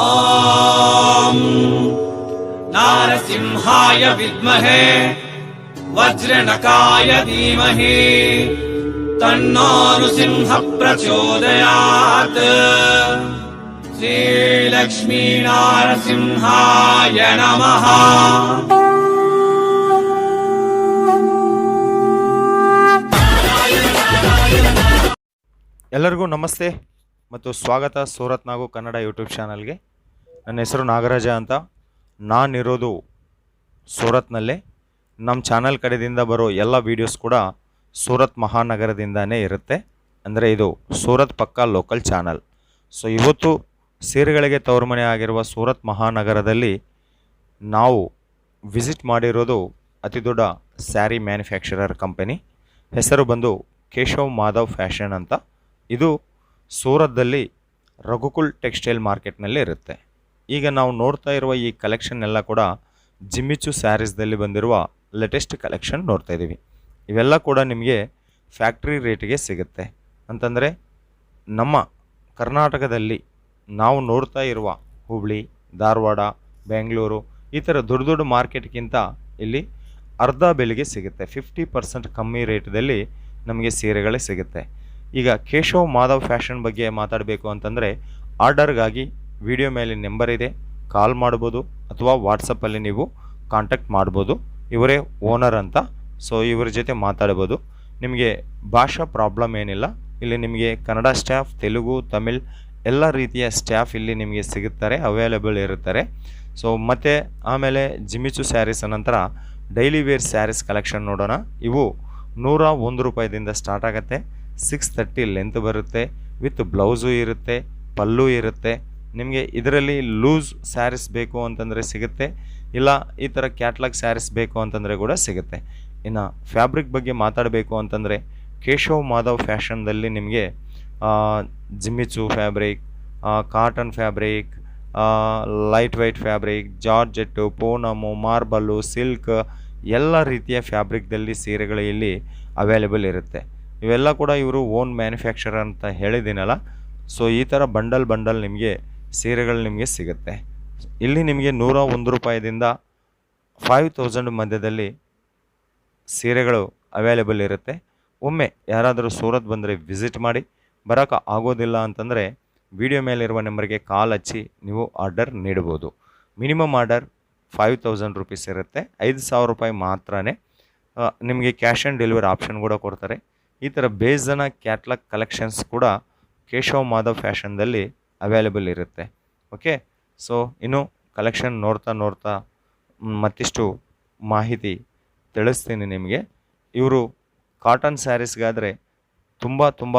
ಓಂ ನಾರಸಿಂಹಾಯ ವಿದ್ಮಹೇ ವಜ್ರನಕಾಯ ಧೀಮಹಿ ತನ್ನೋ ನೃಸಿಂಹ ಪ್ರಚೋದಯಾತ್. ಶ್ರೀ ಲಕ್ಷ್ಮೀ ನಾರಸಿಂಹಾಯ ನಮಃ. ಎಲ್ಲರಿಗೂ ನಮಸ್ತೆ ಮತ್ತು ಸ್ವಾಗತ ಸೂರತ್ ನಾಗು ಕನ್ನಡ ಯೂಟ್ಯೂಬ್ ಚಾನಲ್ಗೆ. ನನ್ನ ಹೆಸರು ನಾಗರಾಜ ಅಂತ. ನಾನಿರೋದು ಸೂರತ್ನಲ್ಲೇ. ನಮ್ಮ ಚಾನಲ್ ಕಡೆಯಿಂದ ಬರೋ ಎಲ್ಲ ವೀಡಿಯೋಸ್ ಕೂಡ ಸೂರತ್ ಮಹಾನಗರದಿಂದನೇ ಇರುತ್ತೆ. ಅಂದರೆ ಇದು ಸೂರತ್ ಪಕ್ಕ ಲೋಕಲ್ ಚಾನಲ್. ಸೊ ಇವತ್ತು ಸೀರೆಗಳಿಗೆ ತವರುಮನೆ ಆಗಿರುವ ಸೂರತ್ ಮಹಾನಗರದಲ್ಲಿ ನಾವು ವಿಸಿಟ್ ಮಾಡಿರೋದು ಅತಿ ದೊಡ್ಡ ಸ್ಯಾರಿ ಮ್ಯಾನುಫ್ಯಾಕ್ಚರರ್ ಕಂಪನಿ. ಹೆಸರು ಬಂದು ಕೇಶವ್ ಮಾಧವ್ ಫ್ಯಾಷನ್ ಅಂತ. ಇದು ಸೂರತ್ದಲ್ಲಿ ರಘುಕುಲ್ ಟೆಕ್ಸ್ಟೈಲ್ ಮಾರ್ಕೆಟ್ನಲ್ಲಿ ಇರುತ್ತೆ. ಈಗ ನಾವು ನೋಡ್ತಾ ಇರುವ ಈ ಕಲೆಕ್ಷನ್ ಎಲ್ಲ ಕೂಡ ಜಿಮ್ಮಿಚು ಸ್ಯಾರೀಸ್ದಲ್ಲಿ ಬಂದಿರುವ ಲೇಟೆಸ್ಟ್ ಕಲೆಕ್ಷನ್ ನೋಡ್ತಾ ಇದ್ದೀವಿ. ಇವೆಲ್ಲ ಕೂಡ ನಿಮಗೆ ಫ್ಯಾಕ್ಟ್ರಿ ರೇಟಿಗೆ ಸಿಗುತ್ತೆ. ಅಂತಂದರೆ ನಮ್ಮ ಕರ್ನಾಟಕದಲ್ಲಿ ನಾವು ನೋಡ್ತಾ ಇರುವ ಹುಬ್ಳಿ, ಧಾರವಾಡ, ಬೆಂಗಳೂರು ಈ ಥರ ದೊಡ್ಡ ದೊಡ್ಡ ಮಾರ್ಕೆಟ್ಗಿಂತ ಇಲ್ಲಿ ಅರ್ಧ ಬೆಲೆಗೆ ಸಿಗುತ್ತೆ. 50% ಕಮ್ಮಿ ರೇಟ್ದಲ್ಲಿ ನಮಗೆ ಸೀರೆಗಳೇ ಸಿಗುತ್ತೆ. ಈಗ ಕೇಶವ್ ಮಾಧವ್ ಫ್ಯಾಷನ್ ಬಗ್ಗೆ ಮಾತಾಡಬೇಕು ಅಂತಂದರೆ ಆರ್ಡರ್ಗಾಗಿ ವಿಡಿಯೋ ಮೇಲೆ ನಂಬರ್ ಇದೆ, ಕಾಲ್ ಮಾಡ್ಬೋದು ಅಥವಾ ವಾಟ್ಸಪ್ಪಲ್ಲಿ ನೀವು ಕಾಂಟ್ಯಾಕ್ಟ್ ಮಾಡ್ಬೋದು. ಇವರೇ ಓನರ್ ಅಂತ. ಸೊ ಇವರ ಜೊತೆ ಮಾತಾಡ್ಬೋದು. ನಿಮಗೆ ಭಾಷಾ ಪ್ರಾಬ್ಲಮ್ ಏನಿಲ್ಲ. ಇಲ್ಲಿ ನಿಮಗೆ ಕನ್ನಡ ಸ್ಟಾಫ್, ತೆಲುಗು, ತಮಿಳ್ ಎಲ್ಲ ರೀತಿಯ ಸ್ಟಾಫ್ ಇಲ್ಲಿ ನಿಮಗೆ ಸಿಗುತ್ತಾರೆ, ಅವೈಲೇಬಲ್ ಇರುತ್ತಾರೆ. ಸೊ ಮತ್ತು ಆಮೇಲೆ ಜಿಮಿಚು ಸ್ಯಾರೀಸ್ ನಂತರ ಡೈಲಿ ವೇರ್ ಸ್ಯಾರೀಸ್ ಕಲೆಕ್ಷನ್ ನೋಡೋಣ. ಇವು 101 ರೂಪಾಯಿದಿಂದ ಸ್ಟಾರ್ಟ್ ಆಗುತ್ತೆ. 630 ಲೆಂತ್ ಬರುತ್ತೆ. ವಿತ್ ಬ್ಲೌಸು ಇರುತ್ತೆ, ಪಲ್ಲು ಇರುತ್ತೆ. ನಿಮಗೆ ಇದರಲ್ಲಿ ಲೂಸ್ ಸ್ಯಾರೀಸ್ ಬೇಕು ಅಂತಂದರೆ ಸಿಗುತ್ತೆ, ಇಲ್ಲ ಈ ಥರ ಕ್ಯಾಟ್ಲಾಗ್ ಸ್ಯಾರೀಸ್ ಬೇಕು ಅಂತಂದರೆ ಕೂಡ ಸಿಗುತ್ತೆ. ಇನ್ನು ಫ್ಯಾಬ್ರಿಕ್ ಬಗ್ಗೆ ಮಾತಾಡಬೇಕು ಅಂತಂದರೆ ಕೇಶವ್ ಮಾಧವ್ ಫ್ಯಾಷನ್ದಲ್ಲಿ ನಿಮಗೆ Jimmy Choo fabric, cotton fabric, light white fabric, georgette, Poonam, marble, silk ಎಲ್ಲ ರೀತಿಯ ಫ್ಯಾಬ್ರಿಕ್ದಲ್ಲಿ ಸೀರೆಗಳು ಇಲ್ಲಿ ಅವೈಲೇಬಲ್ ಇರುತ್ತೆ. ಇವೆಲ್ಲ ಕೂಡ ಇವರು ಓನ್ ಮ್ಯಾನುಫ್ಯಾಕ್ಚರರ್ ಅಂತ ಹೇಳಿದ್ದೀನಲ್ಲ. ಸೊ ಈ ಥರ ಬಂಡಲ್ ನಿಮಗೆ ಸೀರೆಗಳು ನಿಮಗೆ ಸಿಗುತ್ತೆ. ಇಲ್ಲಿ ನಿಮಗೆ 101 ರೂಪಾಯಿದಿಂದ 5000 ಮಧ್ಯದಲ್ಲಿ ಸೀರೆಗಳು ಅವೈಲೇಬಲ್ ಇರುತ್ತೆ. ಒಮ್ಮೆ ಯಾರಾದರೂ ಸೂರತ್ ಬಂದರೆ ವಿಸಿಟ್ ಮಾಡಿ. ಬರೋಕ್ಕೆ ಆಗೋದಿಲ್ಲ ಅಂತಂದರೆ ವಿಡಿಯೋ ಮೇಲಿರುವ ನಂಬರ್ಗೆ ಕಾಲ್ ಹಚ್ಚಿ ನೀವು ಆರ್ಡರ್ ನೀಡ್ಬೋದು. ಮಿನಿಮಮ್ ಆರ್ಡರ್ 5000 ರೂಪೀಸ್ ಇರುತ್ತೆ. 5000 ರೂಪಾಯಿ ಮಾತ್ರನೇ. ನಿಮಗೆ ಕ್ಯಾಶ್ ಆನ್ ಡೆಲಿವರಿ ಆಪ್ಷನ್ ಕೂಡ ಕೊಡ್ತಾರೆ. ಈ ಥರ ಬೇಜನ ಕ್ಯಾಟ್ಲಾಗ್ ಕಲೆಕ್ಷನ್ಸ್ ಕೂಡ ಕೇಶವ್ ಮಾಧವ್ ಫ್ಯಾಷನ್ದಲ್ಲಿ ಅವೈಲೇಬಲ್ ಇರುತ್ತೆ. ಓಕೆ, ಸೊ ಇನ್ನು ಕಲೆಕ್ಷನ್ ನೋಡ್ತಾ ಮತ್ತಿಷ್ಟು ಮಾಹಿತಿ ತಿಳಿಸ್ತೀನಿ ನಿಮಗೆ. ಇವರು ಕಾಟನ್ ಸ್ಯಾರೀಸ್ಗಾದರೆ ತುಂಬ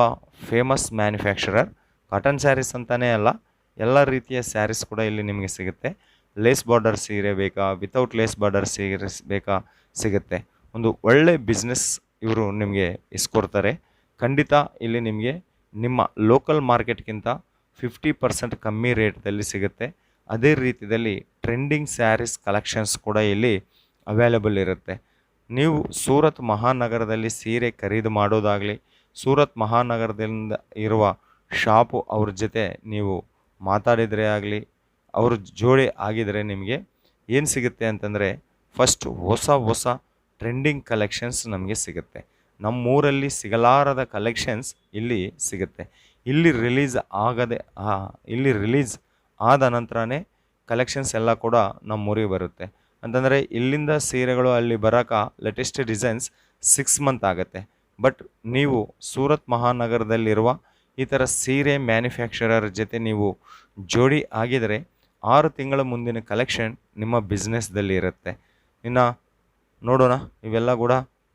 ಫೇಮಸ್ ಮ್ಯಾನುಫ್ಯಾಕ್ಚರರ್. ಕಾಟನ್ ಸ್ಯಾರೀಸ್ ಅಂತಲೇ ಅಲ್ಲ, ಎಲ್ಲ ರೀತಿಯ ಸ್ಯಾರೀಸ್ ಕೂಡ ಇಲ್ಲಿ ನಿಮಗೆ ಸಿಗುತ್ತೆ. ಲೇಸ್ ಬಾರ್ಡರ್ ಸೀರೆ ಬೇಕಾ, ವಿತೌಟ್ ಲೇಸ್ ಬಾರ್ಡರ್ ಸೀರೆಸ್ ಬೇಕಾ, ಸಿಗುತ್ತೆ. ಒಂದು ಒಳ್ಳೆ ಬಿಸ್ನೆಸ್ ಇವರು ನಿಮಗೆ ಇಸ್ಕೊಡ್ತಾರೆ. ಖಂಡಿತ ಇಲ್ಲಿ ನಿಮಗೆ ನಿಮ್ಮ ಲೋಕಲ್ ಮಾರ್ಕೆಟ್ಗಿಂತ 50% ಕಮ್ಮಿ ರೇಟ್ದಲ್ಲಿ ಸಿಗುತ್ತೆ. ಅದೇ ರೀತಿಯಲ್ಲಿ ಟ್ರೆಂಡಿಂಗ್ ಸ್ಯಾರೀಸ್ ಕಲೆಕ್ಷನ್ಸ್ ಕೂಡ ಇಲ್ಲಿ ಅವೈಲೇಬಲ್ ಇರುತ್ತೆ. ನೀವು ಸೂರತ್ ಮಹಾನಗರದಲ್ಲಿ ಸೀರೆ ಖರೀದಿ ಮಾಡೋದಾಗಲಿ, ಸೂರತ್ ಮಹಾನಗರದಿಂದ ಇರುವ ಶಾಪು ಅವ್ರ ಜೊತೆ ನೀವು ಮಾತಾಡಿದರೆ ಆಗಲಿ, ಅವ್ರ ಜೋಡಿ ಆಗಿದರೆ ನಿಮಗೆ ಏನು ಸಿಗುತ್ತೆ ಅಂತಂದರೆ ಫಸ್ಟ್ ಹೊಸ ಟ್ರೆಂಡಿಂಗ್ ಕಲೆಕ್ಷನ್ಸ್ ನಮಗೆ ಸಿಗುತ್ತೆ. ನಮ್ಮೂರಲ್ಲಿ ಸಿಗಲಾರದ ಕಲೆಕ್ಷನ್ಸ್ ಇಲ್ಲಿ ಸಿಗುತ್ತೆ. ಇಲ್ಲಿ ರಿಲೀಸ್ ಆದ ನಂತರನೇ ಕಲೆಕ್ಷನ್ಸ್ ಎಲ್ಲ ಕೂಡ ನಮ್ಮೂರಿಗೆ ಬರುತ್ತೆ. ಅಂತಂದರೆ ಇಲ್ಲಿಂದ ಸೀರೆಗಳು ಅಲ್ಲಿ ಬರೋಕೆ ಲೇಟೆಸ್ಟ್ ಡಿಸೈನ್ಸ್ 6 ಮಂತ್ ಆಗುತ್ತೆ. ಬಟ್ ನೀವು ಸೂರತ್ ಮಹಾನಗರದಲ್ಲಿರುವ ಈ ಥರ ಸೀರೆ ಮ್ಯಾನುಫ್ಯಾಕ್ಚರರ್ ಜೊತೆ ನೀವು ಜೋಡಿ ಆಗಿದರೆ 6 ತಿಂಗಳ ಮುಂದಿನ ಕಲೆಕ್ಷನ್ ನಿಮ್ಮ ಬಿಸ್ನೆಸ್ದಲ್ಲಿ ಇರುತ್ತೆ. ಇನ್ನು ನೋಡೋಣ. ಇವೆಲ್ಲ ಕೂಡ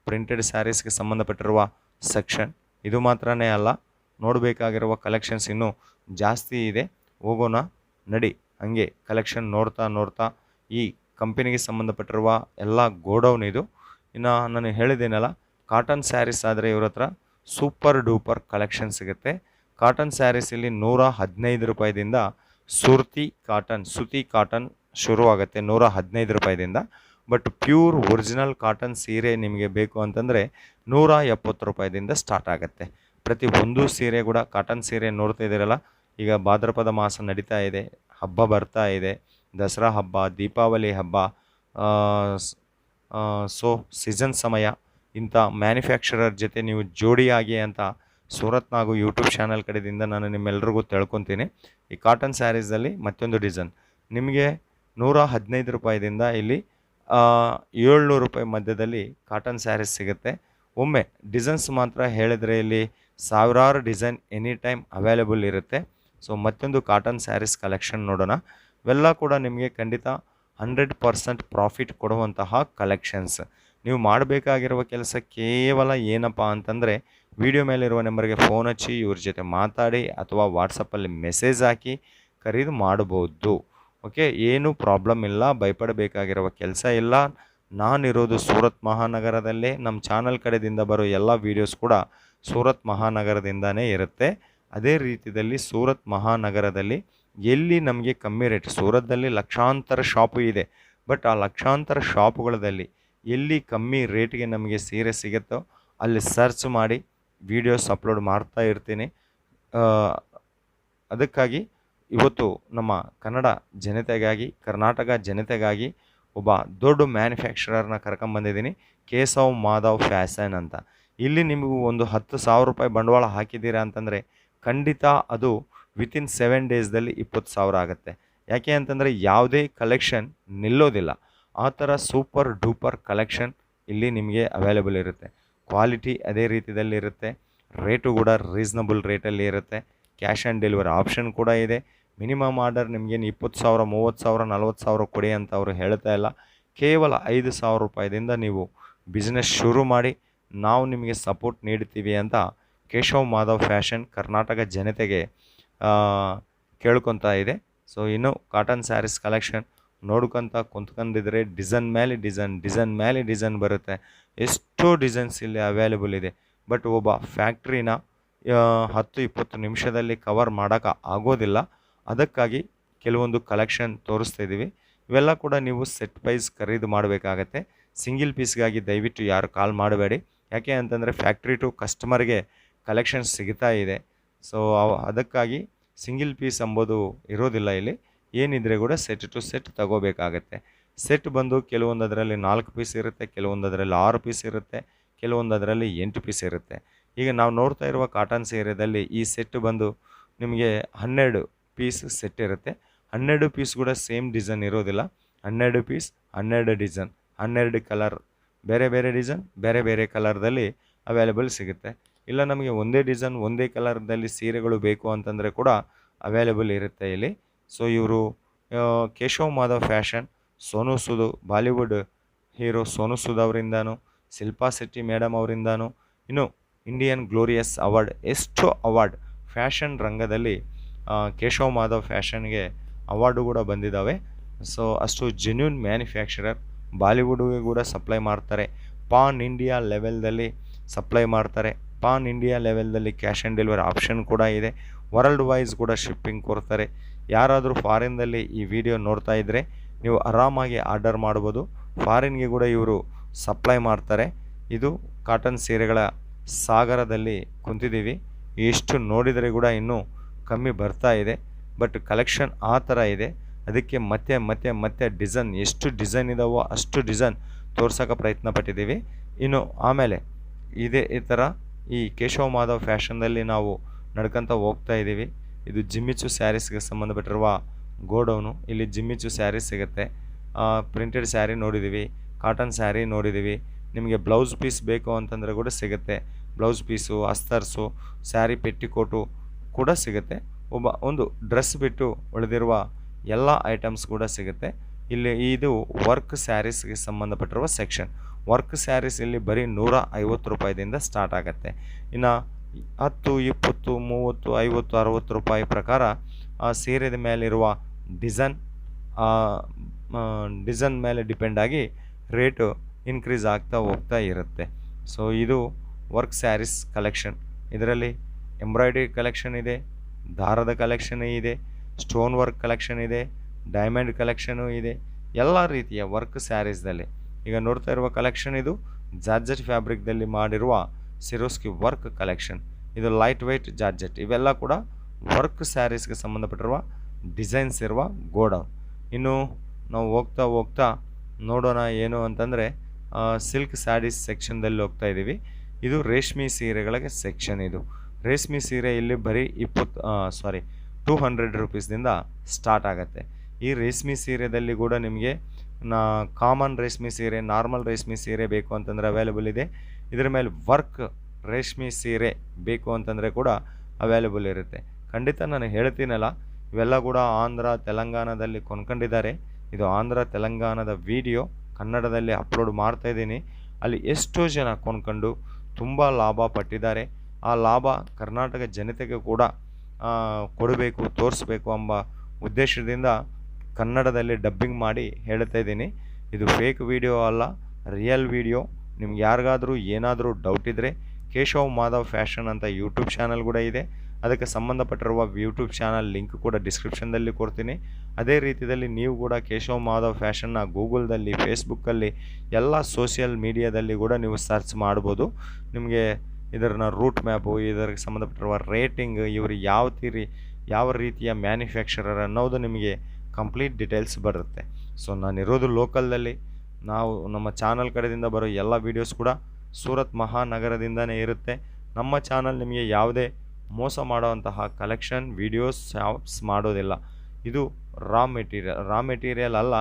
ಪ್ರಿಂಟೆಡ್ ಸ್ಯಾರೀಸ್ಗೆ ಸಂಬಂಧಪಟ್ಟಿರುವ ಸೆಕ್ಷನ್. ಇದು ಮಾತ್ರನೇ ಅಲ್ಲ, ನೋಡಬೇಕಾಗಿರುವ ಕಲೆಕ್ಷನ್ಸ್ ಇನ್ನೂ ಜಾಸ್ತಿ ಇದೆ. ಹೋಗೋಣ ನಡಿ. ಹಾಗೆ ಕಲೆಕ್ಷನ್ ನೋಡ್ತಾ ಈ ಕಂಪನಿಗೆ ಸಂಬಂಧಪಟ್ಟಿರುವ ಎಲ್ಲ ಗೋಡೌನ್ ಇದು. ಇನ್ನು ನಾನು ಹೇಳಿದ್ದೇನಲ್ಲ, ಕಾಟನ್ ಸ್ಯಾರೀಸ್ ಆದರೆ ಇವ್ರ ಹತ್ರ ಸೂಪರ್ ಡೂಪರ್ ಕಲೆಕ್ಷನ್ ಸಿಗುತ್ತೆ. ಕಾಟನ್ ಸ್ಯಾರೀಸ್ ಇಲ್ಲಿ 115 ರೂಪಾಯಿದಿಂದ ಸುತಿ ಕಾಟನ್ ಶುರುವಾಗುತ್ತೆ 115 ರೂಪಾಯಿದಿಂದ. ಬಟ್ ಪ್ಯೂರ್ ಒರಿಜಿನಲ್ ಕಾಟನ್ ಸೀರೆ ನಿಮಗೆ ಬೇಕು ಅಂತಂದರೆ 170 ರೂಪಾಯಿದಿಂದ ಸ್ಟಾರ್ಟ್ ಆಗುತ್ತೆ. ಪ್ರತಿ ಒಂದು ಸೀರೆ ಕೂಡ ಕಾಟನ್ ಸೀರೆ ನೋಡ್ತಾ ಇದ್ದೀರಲ್ಲ, ಈಗ ಭಾದ್ರಪದ ಮಾಸ ನಡೀತಾ ಇದೆ. ಹಬ್ಬ ಬರ್ತಾ ಇದೆ, ದಸರಾ ಹಬ್ಬ, ದೀಪಾವಳಿ ಹಬ್ಬ, ಸೊ ಸೀಸನ್ ಸಮಯ. ಇಂಥ ಮ್ಯಾನುಫ್ಯಾಕ್ಚರರ್ ಜೊತೆ ನೀವು ಜೋಡಿಯಾಗಿ ಅಂತ ಸೂರತ್ ನಾಗು ಯೂಟ್ಯೂಬ್ ಚಾನಲ್ ಕಡೆಯಿಂದ ನಾನು ನಿಮ್ಮೆಲ್ರಿಗೂ ತಿಳ್ಕೊತೀನಿ. ಈ ಕಾಟನ್ ಸ್ಯಾರೀಸಲ್ಲಿ ಮತ್ತೊಂದು ಡಿಸೈನ್ ನಿಮಗೆ 115 ರೂಪಾಯಿದಿಂದ ಇಲ್ಲಿ 700 ರೂಪಾಯಿ ಮಧ್ಯದಲ್ಲಿ ಕಾಟನ್ ಸ್ಯಾರೀಸ್ ಸಿಗುತ್ತೆ. ಒಮ್ಮೆ ಡಿಸೈನ್ಸ್ ಮಾತ್ರ ಹೇಳಿದರೆ ಇಲ್ಲಿ ಸಾವಿರಾರು ಡಿಸೈನ್ ಎನಿ ಟೈಮ್ ಅವೈಲೇಬಲ್ ಇರುತ್ತೆ. ಸೊ ಮತ್ತೊಂದು ಕಾಟನ್ ಸ್ಯಾರೀಸ್ ಕಲೆಕ್ಷನ್ ನೋಡೋಣ. ಇವೆಲ್ಲ ಕೂಡ ನಿಮಗೆ ಖಂಡಿತ 100% ಪ್ರಾಫಿಟ್ ಕೊಡುವಂತಹ ಕಲೆಕ್ಷನ್ಸ್. ನೀವು ಮಾಡಬೇಕಾಗಿರುವ ಕೆಲಸ ಕೇವಲ ಏನಪ್ಪ ಅಂತಂದರೆ ವಿಡಿಯೋ ಮೇಲಿರುವ ನಂಬರ್ಗೆ ಫೋನ್ ಹಚ್ಚಿ ಇವ್ರ ಜೊತೆ ಮಾತಾಡಿ ಅಥವಾ ವಾಟ್ಸಪ್ಪಲ್ಲಿ ಮೆಸೇಜ್ ಹಾಕಿ ಖರೀದಿ ಮಾಡ್ಬೋದು. ಓಕೆ, ಏನೂ ಪ್ರಾಬ್ಲಮ್ ಇಲ್ಲ, ಭಯಪಡಬೇಕಾಗಿರುವ ಕೆಲಸ ಇಲ್ಲ. ನಾನಿರೋದು ಸೂರತ್ ಮಹಾನಗರದಲ್ಲೇ. ನಮ್ಮ ಚಾನಲ್ ಕಡೆಯಿಂದ ಬರೋ ಎಲ್ಲ ವೀಡಿಯೋಸ್ ಕೂಡ ಸೂರತ್ ಮಹಾನಗರದಿಂದನೇ ಇರುತ್ತೆ. ಅದೇ ರೀತಿಯಲ್ಲಿ ಸೂರತ್ ಮಹಾನಗರದಲ್ಲಿ ಎಲ್ಲಿ ನಮಗೆ ಕಮ್ಮಿ ರೇಟ್, ಸೂರತ್ದಲ್ಲಿ ಲಕ್ಷಾಂತರ ಶಾಪು ಇದೆ, ಬಟ್ ಆ ಲಕ್ಷಾಂತರ ಶಾಪುಗಳಲ್ಲಿ ಎಲ್ಲಿ ಕಮ್ಮಿ ರೇಟ್ಗೆ ನಮಗೆ ಸೀರೆ ಸಿಗುತ್ತೋ ಅಲ್ಲಿ ಸರ್ಚ್ ಮಾಡಿ ವೀಡಿಯೋಸ್ ಅಪ್ಲೋಡ್ ಮಾಡ್ತಾ ಇರ್ತೀನಿ. ಅದಕ್ಕಾಗಿ ಇವತ್ತು ನಮ್ಮ ಕನ್ನಡ ಜನತೆಗಾಗಿ, ಕರ್ನಾಟಕ ಜನತೆಗಾಗಿ ಒಬ್ಬ ದೊಡ್ಡ ಮ್ಯಾನುಫ್ಯಾಕ್ಚರರ್ನ ಕರ್ಕೊಂಬಂದಿದ್ದೀನಿ, ಕೇಶವ್ ಮಾಧವ್ ಫ್ಯಾಷನ್ ಅಂತ. ಇಲ್ಲಿ ನಿಮಗೂ ಒಂದು 10,000 ರೂಪಾಯಿ ಬಂಡವಾಳ ಹಾಕಿದ್ದೀರಾ ಅಂತಂದರೆ ಖಂಡಿತ ಅದು ವಿತಿನ್ 7 ಡೇಸ್ದಲ್ಲಿ 20,000 ಆಗುತ್ತೆ. ಯಾಕೆ ಅಂತಂದರೆ ಯಾವುದೇ ಕಲೆಕ್ಷನ್ ನಿಲ್ಲೋದಿಲ್ಲ. ಆ ಥರ ಸೂಪರ್ ಡೂಪರ್ ಕಲೆಕ್ಷನ್ ಇಲ್ಲಿ ನಿಮಗೆ ಅವೈಲೇಬಲ್ ಇರುತ್ತೆ. ಕ್ವಾಲಿಟಿ ಅದೇ ರೀತಿಯಲ್ಲಿ ಇರುತ್ತೆ, ರೇಟು ಕೂಡ ರೀಸನಬಲ್ ರೇಟಲ್ಲಿ ಇರುತ್ತೆ. ಕ್ಯಾಶ್ ಆನ್ ಡೆಲಿವರಿ ಆಪ್ಷನ್ ಕೂಡ ಇದೆ. ಮಿನಿಮಮ್ ಆರ್ಡರ್ ನಿಮಗೇನು 20,000, 30,000, 40,000 ಕೊಡಿ ಅಂತ ಅವರು ಹೇಳ್ತಾ ಇಲ್ಲ. ಕೇವಲ 5,000 ರೂಪಾಯಿದಿಂದ ನೀವು ಬಿಸ್ನೆಸ್ ಶುರು ಮಾಡಿ, ನಾವು ನಿಮಗೆ ಸಪೋರ್ಟ್ ನೀಡ್ತೀವಿ ಅಂತ ಕೇಶವ್ ಮಾಧವ್ ಫ್ಯಾಷನ್ ಕರ್ನಾಟಕ ಜನತೆಗೆ ಕೇಳ್ಕೊತಾ ಇದೆ. ಸೊ ಇನ್ನು ಕಾಟನ್ ಸ್ಯಾರೀಸ್ ಕಲೆಕ್ಷನ್ ನೋಡ್ಕೊತ ಕುಂತ್ಕೊಂಡಿದ್ರೆ ಡಿಸೈನ್ ಮೇಲೆ ಡಿಸೈನ್, ಡಿಸೈನ್ ಮೇಲೆ ಡಿಸೈನ್ ಬರುತ್ತೆ. ಎಷ್ಟೋ ಡಿಸೈನ್ಸ್ ಇಲ್ಲಿ ಅವೈಲೇಬಲ್ ಇದೆ. ಬಟ್ ಒಬ್ಬ ಫ್ಯಾಕ್ಟ್ರಿನ 10-20 ನಿಮಿಷದಲ್ಲಿ ಕವರ್ ಮಾಡೋಕ್ಕೆ ಆಗೋದಿಲ್ಲ. ಅದಕ್ಕಾಗಿ ಕೆಲವೊಂದು ಕಲೆಕ್ಷನ್ ತೋರಿಸ್ತಾ ಇದ್ದೀವಿ. ಇವೆಲ್ಲ ಕೂಡ ನೀವು ಸೆಟ್ ವೈಸ್ ಖರೀದಿ ಮಾಡಬೇಕಾಗತ್ತೆ. ಸಿಂಗಿಲ್ ಪೀಸ್ಗಾಗಿ ದಯವಿಟ್ಟು ಯಾರು ಕಾಲ್ ಮಾಡಬೇಡಿ. ಯಾಕೆ ಅಂತಂದರೆ ಫ್ಯಾಕ್ಟ್ರಿ ಟು ಕಸ್ಟಮರ್ಗೆ ಕಲೆಕ್ಷನ್ ಸಿಗ್ತಾ ಇದೆ. ಸೊ ಅದಕ್ಕಾಗಿ ಸಿಂಗಿಲ್ ಪೀಸ್ ಎಂಬುದು ಇರೋದಿಲ್ಲ ಇಲ್ಲಿ. ಏನಿದ್ರೆ ಕೂಡ ಸೆಟ್ ಟು ಸೆಟ್ ತಗೋಬೇಕಾಗತ್ತೆ. ಸೆಟ್ ಬಂದು ಕೆಲವೊಂದರಲ್ಲಿ 4 ಪೀಸ್ ಇರುತ್ತೆ, ಕೆಲವೊಂದರಲ್ಲಿ 6 ಪೀಸ್ ಇರುತ್ತೆ, ಕೆಲವೊಂದರಲ್ಲಿ 8 ಪೀಸ್ ಇರುತ್ತೆ. ಈಗ ನಾವು ನೋಡ್ತಾ ಇರುವ ಕಾಟನ್ ಸೀರೆಯಲ್ಲಿ ಈ ಸೆಟ್ ಬಂದು ನಿಮಗೆ 12 ಪೀಸ್ ಸೆಟ್ ಇರುತ್ತೆ. 12 ಪೀಸ್ ಕೂಡ ಸೇಮ್ ಡಿಸೈನ್ ಇರೋದಿಲ್ಲ. 12 ಪೀಸ್ 12 ಡಿಸೈನ್, 12 ಕಲರ್, ಬೇರೆ ಬೇರೆ ಡಿಸೈನ್ ಬೇರೆ ಬೇರೆ ಕಲರ್ದಲ್ಲಿ ಅವೈಲೇಬಲ್ ಸಿಗುತ್ತೆ. ಇಲ್ಲ ನಮಗೆ ಒಂದೇ ಡಿಸೈನ್ ಒಂದೇ ಕಲರ್ದಲ್ಲಿ ಸೀರೆಗಳು ಬೇಕು ಅಂತಂದರೆ ಕೂಡ ಅವೈಲೇಬಲ್ ಇರುತ್ತೆ ಇಲ್ಲಿ. ಸೊ ಇವರು Keshav Madhav fashion, Sonu Sood, Bollywood hero Sonu Sood ಅವರಿಂದಾನು, ಶಿಲ್ಪಾ ಶೆಟ್ಟಿ ಮೇಡಮ್ ಅವರಿಂದಾನು, ಇನ್ನು ಇಂಡಿಯನ್ ಗ್ಲೋರಿಯಸ್ ಅವಾರ್ಡ್, ಎಷ್ಟೋ ಅವಾರ್ಡ್ ಫ್ಯಾಷನ್ ರಂಗದಲ್ಲಿ ಕೇಶವ್ ಮಾಧವ್ ಫ್ಯಾಷನ್ಗೆ ಅವಾರ್ಡು ಕೂಡ ಬಂದಿದ್ದಾವೆ. ಸೊ ಅಷ್ಟು ಜೆನ್ಯೂನ್ ಮ್ಯಾನುಫ್ಯಾಕ್ಚರರ್. ಬಾಲಿವುಡ್ಗೆ ಕೂಡ ಸಪ್ಲೈ ಮಾಡ್ತಾರೆ, ಪಾನ್ ಇಂಡಿಯಾ ಲೆವೆಲ್ದಲ್ಲಿ ಸಪ್ಲೈ ಮಾಡ್ತಾರೆ. ಪಾನ್ ಇಂಡಿಯಾ ಲೆವೆಲ್ದಲ್ಲಿ ಕ್ಯಾಶ್ ಆನ್ ಡೆಲಿವರಿ ಆಪ್ಷನ್ ಕೂಡ ಇದೆ. ವರ್ಲ್ಡ್ ವೈಸ್ ಕೂಡ ಶಿಪ್ಪಿಂಗ್ ಕೊಡ್ತಾರೆ. ಯಾರಾದರೂ ಫಾರಿನ್ದಲ್ಲಿ ಈ ವಿಡಿಯೋ ನೋಡ್ತಾ ಇದ್ದರೆ ನೀವು ಆರಾಮಾಗಿ ಆರ್ಡರ್ ಮಾಡ್ಬೋದು. ಫಾರಿನ್ಗೆ ಕೂಡ ಇವರು ಸಪ್ಲೈ ಮಾಡ್ತಾರೆ. ಇದು ಕಾಟನ್ ಸೀರೆಗಳ ಸಾಗರದಲ್ಲಿ ಕುಂತಿದ್ದೀವಿ. ಎಷ್ಟು ನೋಡಿದರೆ ಕೂಡ ಇನ್ನೂ ಕಮ್ಮಿ ಬರ್ತಾ ಇದೆ. ಬಟ್ ಕಲೆಕ್ಷನ್ ಆ ಥರ ಇದೆ. ಅದಕ್ಕೆ ಮತ್ತೆ ಮತ್ತೆ ಮತ್ತೆ ಡಿಸೈನ್, ಎಷ್ಟು ಡಿಸೈನ್ ಇದ್ದಾವೋ ಅಷ್ಟು ಡಿಸೈನ್ ತೋರ್ಸೋಕೆ ಪ್ರಯತ್ನ ಪಟ್ಟಿದ್ದೀವಿ. ಇನ್ನು ಆಮೇಲೆ ಈ ಥರ ಈ ಕೇಶವ್ ಮಾಧವ್ ಫ್ಯಾಷನ್ನಲ್ಲಿ ನಾವು ನಡ್ಕೊತ ಹೋಗ್ತಾ ಇದ್ದೀವಿ. ಇದು ಜಿಮ್ಮಿಚು ಸ್ಯಾರೀಸ್ಗೆ ಸಂಬಂಧಪಟ್ಟಿರುವ ಗೋಡೌನು. ಇಲ್ಲಿ ಜಿಮ್ಮಿಚು ಸ್ಯಾರೀಸ್ ಸಿಗುತ್ತೆ. ಪ್ರಿಂಟೆಡ್ ಸ್ಯಾರಿ ನೋಡಿದ್ದೀವಿ, ಕಾಟನ್ ಸ್ಯಾರಿ ನೋಡಿದ್ದೀವಿ. ನಿಮಗೆ ಬ್ಲೌಸ್ ಪೀಸ್ ಬೇಕು ಅಂತಂದರೆ ಕೂಡ ಸಿಗುತ್ತೆ. ಬ್ಲೌಸ್ ಪೀಸು, ಅಸ್ತರ್ಸು, ಸ್ಯಾರಿ ಪೆಟ್ಟಿಕೋಟು ಕೂಡ ಸಿಗುತ್ತೆ. ಒಂದು ಡ್ರೆಸ್ ಬಿಟ್ಟು ಉಳಿದಿರುವ ಎಲ್ಲ ಐಟಮ್ಸ್ ಕೂಡ ಸಿಗುತ್ತೆ ಇಲ್ಲಿ. ಇದು ವರ್ಕ್ ಸ್ಯಾರೀಸ್ಗೆ ಸಂಬಂಧಪಟ್ಟಿರುವ ಸೆಕ್ಷನ್. ವರ್ಕ್ ಸ್ಯಾರೀಸ್ ಇಲ್ಲಿ ಬರೀ 150 ರೂಪಾಯಿದಿಂದ ಸ್ಟಾರ್ಟ್ ಆಗುತ್ತೆ. ಇನ್ನು 10, 20, 30, 50, 60 ರೂಪಾಯಿ ಪ್ರಕಾರ ಆ ಸೀರೆದ ಮೇಲಿರುವ ಡಿಸೈನ್ ಮೇಲೆ ಡಿಪೆಂಡ್ ಆಗಿ ರೇಟು ಇನ್ಕ್ರೀಸ್ ಆಗ್ತಾ ಹೋಗ್ತಾ ಇರುತ್ತೆ. ಸೊ ಇದು ವರ್ಕ್ ಸ್ಯಾರೀಸ್ ಕಲೆಕ್ಷನ್. ಇದರಲ್ಲಿ ಎಂಬ್ರಾಯ್ಡ್ರಿ ಕಲೆಕ್ಷನ್ ಇದೆ, ದಾರದ ಕಲೆಕ್ಷನ್ ಇದೆ, ಸ್ಟೋನ್ ವರ್ಕ್ ಕಲೆಕ್ಷನ್ ಇದೆ, ಡೈಮಂಡ್ ಕಲೆಕ್ಷನು ಇದೆ. ಎಲ್ಲ ರೀತಿಯ ವರ್ಕ್ ಸ್ಯಾರೀಸ್ದಲ್ಲಿ ಈಗ ನೋಡ್ತಾ ಇರುವ ಕಲೆಕ್ಷನ್ ಇದು ಜಾರ್ಜೆಟ್ ಫ್ಯಾಬ್ರಿಕ್ದಲ್ಲಿ ಮಾಡಿರುವ ಸಿರೋಸ್ಕಿ ವರ್ಕ್ ಕಲೆಕ್ಷನ್. ಇದು ಲೈಟ್ ವೆಯ್ಟ್ ಜಾರ್ಜೆಟ್. ಇವೆಲ್ಲ ಕೂಡ ವರ್ಕ್ ಸ್ಯಾರೀಸ್ಗೆ ಸಂಬಂಧಪಟ್ಟಿರುವ ಡಿಸೈನ್ಸ್ ಇರುವ ಗೋಡೌನ್. ಇನ್ನು ನಾವು ಹೋಗ್ತಾ ಹೋಗ್ತಾ ನೋಡೋಣ ಏನು ಅಂತಂದರೆ ಸಿಲ್ಕ್ ಸ್ಯಾರೀಸ್ ಸೆಕ್ಷನ್ದಲ್ಲಿ ಹೋಗ್ತಾ ಇದ್ದೀವಿ. ಇದು ರೇಷ್ಮೆ ಸೀರೆಗಳಿಗೆ ಸೆಕ್ಷನ್. ಇದು ರೇಷ್ಮೆ ಸೀರೆ ಇಲ್ಲಿ ಬರೀ 200 ರುಪೀಸ್ದಿಂದ ಸ್ಟಾರ್ಟ್ ಆಗುತ್ತೆ. ಈ ರೇಷ್ಮೆ ಸೀರೆದಲ್ಲಿ ಕೂಡ ನಿಮಗೆ ಕಾಮನ್ ರೇಷ್ಮೆ ಸೀರೆ, ನಾರ್ಮಲ್ ರೇಷ್ಮೆ ಸೀರೆ ಬೇಕು ಅಂತಂದರೆ ಅವೈಲೇಬಲ್ ಇದೆ. ಇದರ ಮೇಲೆ ವರ್ಕ್ ರೇಷ್ಮೆ ಸೀರೆ ಬೇಕು ಅಂತಂದರೆ ಕೂಡ ಅವೈಲೇಬಲ್ ಇರುತ್ತೆ. ಖಂಡಿತ ನಾನು ಹೇಳ್ತೀನಲ್ಲ, ಇವೆಲ್ಲ ಕೂಡ ಆಂಧ್ರ ತೆಲಂಗಾಣದಲ್ಲಿ ಕೊಂಡ್ಕೊಂಡಿದ್ದಾರೆ. ಇದು ಆಂಧ್ರ ತೆಲಂಗಾಣದ ವಿಡಿಯೋ ಕನ್ನಡದಲ್ಲಿ ಅಪ್ಲೋಡ್ ಮಾಡ್ತಾಯಿದ್ದೀನಿ. ಅಲ್ಲಿ ಎಷ್ಟೋ ಜನ ಕೊಂಡ್ಕೊಂಡು ತುಂಬ ಲಾಭ ಪಟ್ಟಿದ್ದಾರೆ. ಆ ಲಾಭ ಕರ್ನಾಟಕ ಜನತೆಗೆ ಕೂಡ ಕೊಡಬೇಕು, ತೋರಿಸ್ಬೇಕು ಎಂಬ ಉದ್ದೇಶದಿಂದ ಕನ್ನಡದಲ್ಲಿ ಡಬ್ಬಿಂಗ್ ಮಾಡಿ ಹೇಳ್ತಾ ಇದ್ದೀನಿ. ಇದು ಫೇಕ್ ವಿಡಿಯೋ ಅಲ್ಲ, ರಿಯಲ್ ವಿಡಿಯೋ. ನಿಮ್ಗೆ ಯಾರಿಗಾದರೂ ಏನಾದರೂ ಡೌಟ್ ಇದ್ದರೆ ಕೇಶವ್ ಮಾಧವ್ ಫ್ಯಾಷನ್ ಅಂತ ಯೂಟ್ಯೂಬ್ ಚಾನಲ್ ಕೂಡ ಇದೆ. ಅದಕ್ಕೆ ಸಂಬಂಧಪಟ್ಟಿರುವ ಯೂಟ್ಯೂಬ್ ಚಾನಲ್ ಲಿಂಕ್ ಕೂಡ ಡಿಸ್ಕ್ರಿಪ್ಷನ್ದಲ್ಲಿ ಕೊಡ್ತೀನಿ. ಅದೇ ರೀತಿಯಲ್ಲಿ ನೀವು ಕೂಡ ಕೇಶವ್ ಮಾಧವ್ ಫ್ಯಾಷನ್ನ ಗೂಗಲ್ದಲ್ಲಿ, ಫೇಸ್ಬುಕ್ಕಲ್ಲಿ, ಎಲ್ಲ ಸೋಷಿಯಲ್ ಮೀಡಿಯಾದಲ್ಲಿ ಕೂಡ ನೀವು ಸರ್ಚ್ ಮಾಡ್ಬೋದು. ನಿಮಗೆ ಇದರ ರೂಟ್ ಮ್ಯಾಪು, ಇದಕ್ಕೆ ಸಂಬಂಧಪಟ್ಟಿರುವ ರೇಟಿಂಗ್, ಇವರು ಯಾವ ರೀತಿಯ ಮ್ಯಾನುಫ್ಯಾಕ್ಚರರ್ ಅನ್ನೋದು ನಿಮಗೆ ಕಂಪ್ಲೀಟ್ ಡೀಟೇಲ್ಸ್ ಬರುತ್ತೆ. ಸೊ ನಾನಿರೋದು ಲೋಕಲ್ದಲ್ಲಿ. ನಾವು ನಮ್ಮ ಚಾನಲ್ ಕಡೆಯಿಂದ ಬರೋ ಎಲ್ಲ ವೀಡಿಯೋಸ್ ಕೂಡ ಸೂರತ್ ಮಹಾನಗರದಿಂದನೇ ಇರುತ್ತೆ. ನಮ್ಮ ಚಾನಲ್ ನಿಮಗೆ ಯಾವುದೇ ಮೋಸ ಮಾಡುವಂತಹ ಕಲೆಕ್ಷನ್ ವೀಡಿಯೋಸ್ ಮಾಡೋದಿಲ್ಲ. ಇದು ರಾ ಮೆಟೀರಿಯಲ್ ಅಲ್ಲ,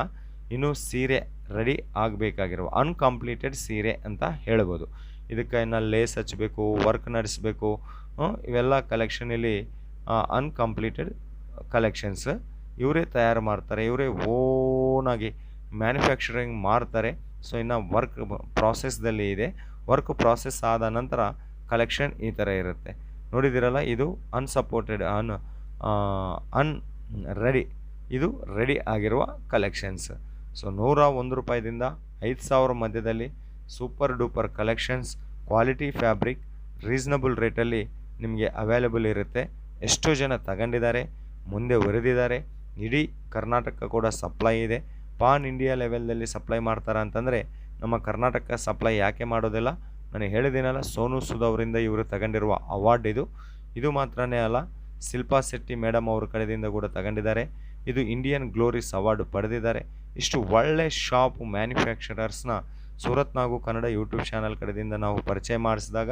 ಇನ್ನೂ ಸೀರೆ ರೆಡಿ ಆಗಬೇಕಾಗಿರುವ ಅನ್ಕಂಪ್ಲೀಟೆಡ್ ಸೀರೆ ಅಂತ ಹೇಳ್ಬೋದು. ಇದಕ್ಕೆ ಇನ್ನು ಲೇಸ್ ಹಚ್ಚಬೇಕು, ವರ್ಕ್ ನಡೆಸಬೇಕು, ಇವೆಲ್ಲ ಕಲೆಕ್ಷನ್ ಇಲ್ಲಿ ಅನ್ಕಂಪ್ಲೀಟೆಡ್ ಕಲೆಕ್ಷನ್ಸ್ ಇವರೇ ತಯಾರು ಮಾಡ್ತಾರೆ, ಇವರೇ ಓನಾಗಿ ಮ್ಯಾನುಫ್ಯಾಕ್ಚರಿಂಗ್ ಮಾಡ್ತಾರೆ. ಸೊ ಇನ್ನು ವರ್ಕ್ ಪ್ರಾಸೆಸ್ದಲ್ಲಿ ಇದೆ. ವರ್ಕ್ ಪ್ರಾಸೆಸ್ ಆದ ನಂತರ ಕಲೆಕ್ಷನ್ ಈ ಥರ ಇರುತ್ತೆ. ನೋಡಿದ್ದೀರಲ್ಲ, ಇದು ಅನ್ಸಪೋರ್ಟೆಡ್ ಇದು ರೆಡಿ ಆಗಿರುವ ಕಲೆಕ್ಷನ್ಸ್. ಸೊ 101 ರೂಪಾಯಿದಿಂದ 5,000 ಮಧ್ಯದಲ್ಲಿ super duper collections, quality fabric, reasonable ರೇಟಲ್ಲಿ ನಿಮಗೆ ಅವೈಲೇಬಲ್ ಇರುತ್ತೆ. ಎಷ್ಟೋ ಜನ ತಗೊಂಡಿದ್ದಾರೆ, ಮುಂದೆ ಒರೆದಿದ್ದಾರೆ. ಇಡೀ ಕರ್ನಾಟಕ ಕೂಡ ಸಪ್ಲೈ ಇದೆ. ಪಾನ್ ಇಂಡಿಯಾ ಲೆವೆಲ್ದಲ್ಲಿ ಸಪ್ಲೈ ಮಾಡ್ತಾರೆ ಅಂತಂದರೆ ನಮ್ಮ ಕರ್ನಾಟಕ ಸಪ್ಲೈ ಯಾಕೆ ಮಾಡೋದಿಲ್ಲ? ನಾನು ಹೇಳಿದ್ದೀನಲ್ಲ, ಸೋನು ಸೂದ್ ಅವರಿಂದ ಇವರು ತಗೊಂಡಿರುವ ಅವಾರ್ಡ್ ಇದು ಮಾತ್ರನೇ ಅಲ್ಲ, ಶಿಲ್ಪಾ ಶೆಟ್ಟಿ ಮೇಡಮ್ ಅವ್ರ ಕಡೆಯಿಂದ ಕೂಡ ತಗೊಂಡಿದ್ದಾರೆ. ಇದು ಇಂಡಿಯನ್ ಗ್ಲೋರಿಸ್ ಅವಾರ್ಡ್ ಪಡೆದಿದ್ದಾರೆ. ಇಷ್ಟು ಒಳ್ಳೆ ಶಾಪ್ ಮ್ಯಾನುಫ್ಯಾಕ್ಚರರ್ಸ್ನ ಸೂರತ್ ನಾಗು ಕನ್ನಡ ಯೂಟ್ಯೂಬ್ ಚಾನಲ್ ಕಡೆಯಿಂದ ನಾವು ಪರಿಚಯ ಮಾಡಿಸಿದಾಗ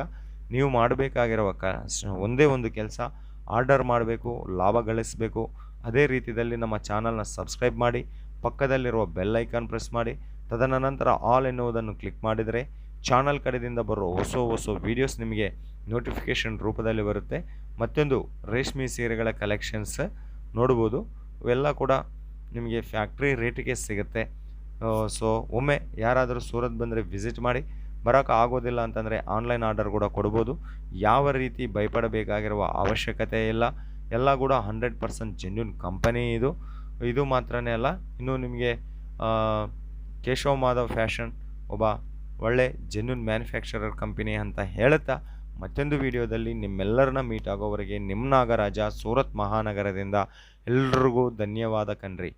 ನೀವು ಮಾಡಬೇಕಾಗಿರುವ ಒಂದೇ ಒಂದು ಕೆಲಸ, ಆರ್ಡರ್ ಮಾಡಬೇಕು, ಲಾಭ ಗಳಿಸಬೇಕು. ಅದೇ ರೀತಿಯಲ್ಲಿ ನಮ್ಮ ಚಾನಲ್ನ ಸಬ್ಸ್ಕ್ರೈಬ್ ಮಾಡಿ, ಪಕ್ಕದಲ್ಲಿರುವ ಬೆಲ್ ಐಕಾನ್ ಪ್ರೆಸ್ ಮಾಡಿ, ತದನಂತರ ಆಲ್ ಎನ್ನುವುದನ್ನು ಕ್ಲಿಕ್ ಮಾಡಿದರೆ ಚಾನಲ್ ಕಡೆಯಿಂದ ಬರೋ ಹೊಸ ವೀಡಿಯೋಸ್ ನಿಮಗೆ ನೋಟಿಫಿಕೇಷನ್ ರೂಪದಲ್ಲಿ ಬರುತ್ತೆ. ಮತ್ತೊಂದು ರೇಷ್ಮೆ ಸೀರೆಗಳ ಕಲೆಕ್ಷನ್ಸ್ ನೋಡ್ಬೋದು. ಇವೆಲ್ಲ ಕೂಡ ನಿಮಗೆ ಫ್ಯಾಕ್ಟ್ರಿ ರೇಟಿಗೆ ಸಿಗುತ್ತೆ. ಸೊ ಒಮ್ಮೆ ಯಾರಾದರೂ ಸೂರತ್ ಬಂದರೆ ವಿಸಿಟ್ ಮಾಡಿ. ಬರೋಕ್ಕೆ ಆಗೋದಿಲ್ಲ ಅಂತಂದರೆ ಆನ್ಲೈನ್ ಆರ್ಡರ್ ಕೂಡ ಕೊಡ್ಬೋದು. ಯಾವ ರೀತಿ ಭಯಪಡಬೇಕಾಗಿರುವ ಅವಶ್ಯಕತೆ ಇಲ್ಲ. ಎಲ್ಲ ಕೂಡ 100% ಜೆನ್ಯೂನ್ ಕಂಪನಿ ಇದು ಮಾತ್ರನೇ ಅಲ್ಲ, ಇನ್ನು ನಿಮಗೆ ಕೇಶವ್ ಮಾಧವ್ ಫ್ಯಾಷನ್ ಒಬ್ಬ ಒಳ್ಳೆ ಜೆನ್ಯೂನ್ ಮ್ಯಾನುಫ್ಯಾಕ್ಚರರ್ ಕಂಪನಿ ಅಂತ ಹೇಳುತ್ತಾ ಮತ್ತೊಂದು ವಿಡಿಯೋದಲ್ಲಿ ನಿಮ್ಮೆಲ್ಲರನ್ನ ಮೀಟ್ ಆಗೋವರೆಗೆ ನಿಮ್ಮ ನಾಗರಾಜ, ಸೂರತ್ ಮಹಾನಗರದಿಂದ. ಎಲ್ರಿಗೂ ಧನ್ಯವಾದ ಕಣ್ರಿ.